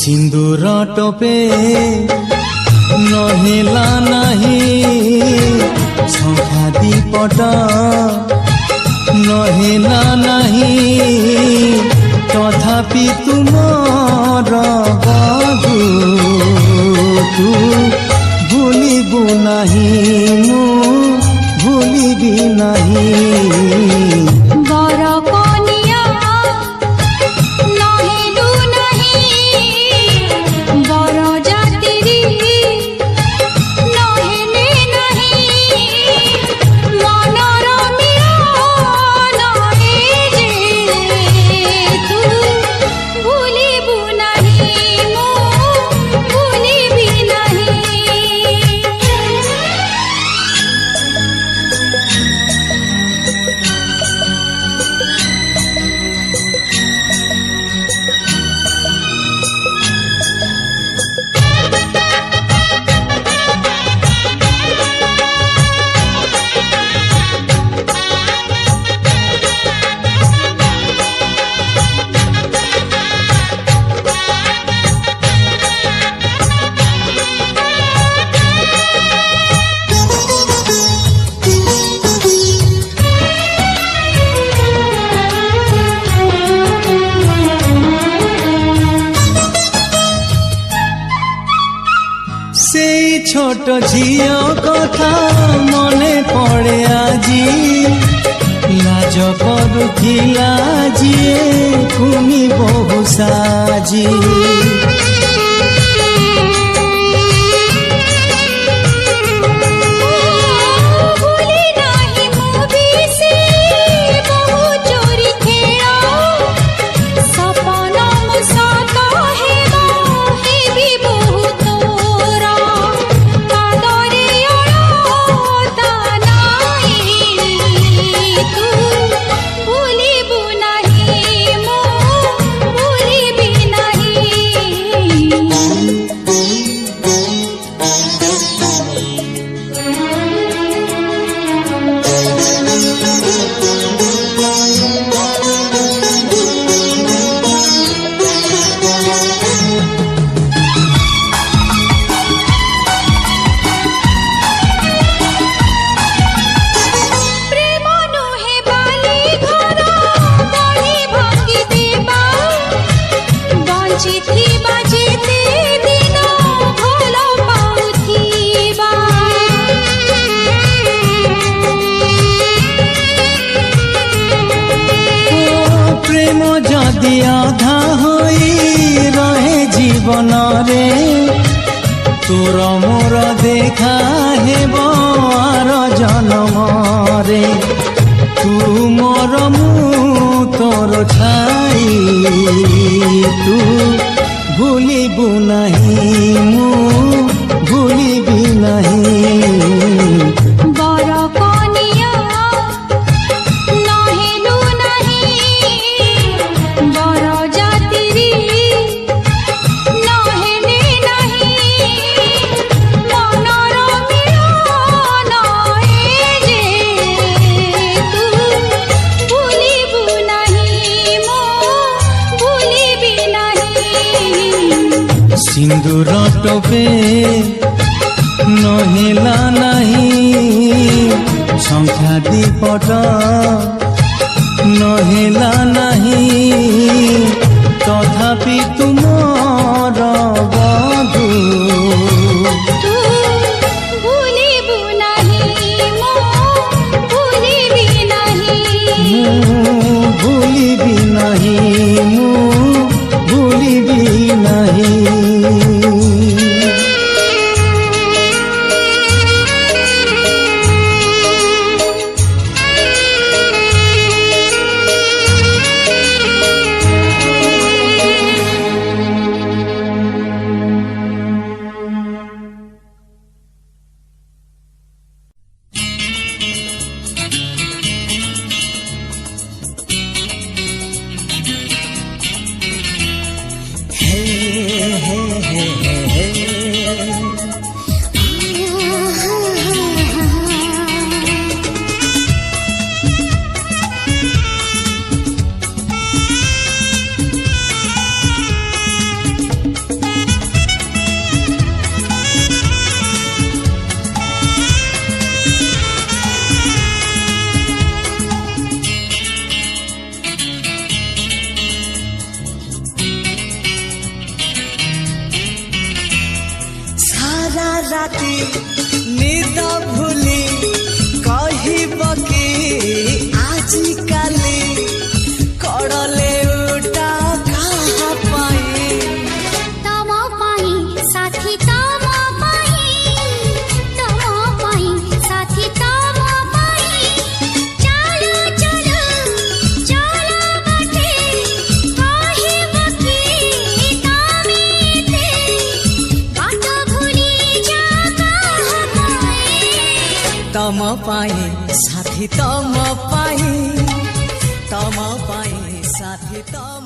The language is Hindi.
सिंदूर टोपे नहेला नहीं संख्या दीपट नहेला नहीं तथापि तुमर बधू तू भूलिबु नहीं मु भूलिबी नहीं बर कनिया नहेलु नहीं बर जातिरी नहेले नहीं मनर मिलन तू भूलिबु नहीं मु भूलिबी नहीं। छोट झियो कथा मने पड़े आजी लाज करुथिला जिए कुनी बहु साजी जदि आधा होई रहे जीवन रे तोर मोर देखा हेब आर जन्म रे तू मोर मु तोर छाई तू भूलिबु नहीं मु भूलिबी नहीं बर कनिया नहेलु नहीं बर जातिरी नहेले नहीं मनर मिलन तू भूलिबु नहीं मु भूलिबी नहीं सिंदूर टोपे नहेला नहीं संख्या दीपट नहेला नहीं तथापि तुमर बधू तू भूलिबु नहीं मु भूलिबी नहीं मु भूलिबी नहीं मु भूलिबी नहीं। राती निद भूली कहब कि आजिकाली कड़ले उठा कहा पाई तम पाई साथी तम पाई साथी तम पाई चलो चलो चलो बाटे कहब कि तमेते बाट भूली जा कहा पाई तम पाई साथी तम पाई साथी तम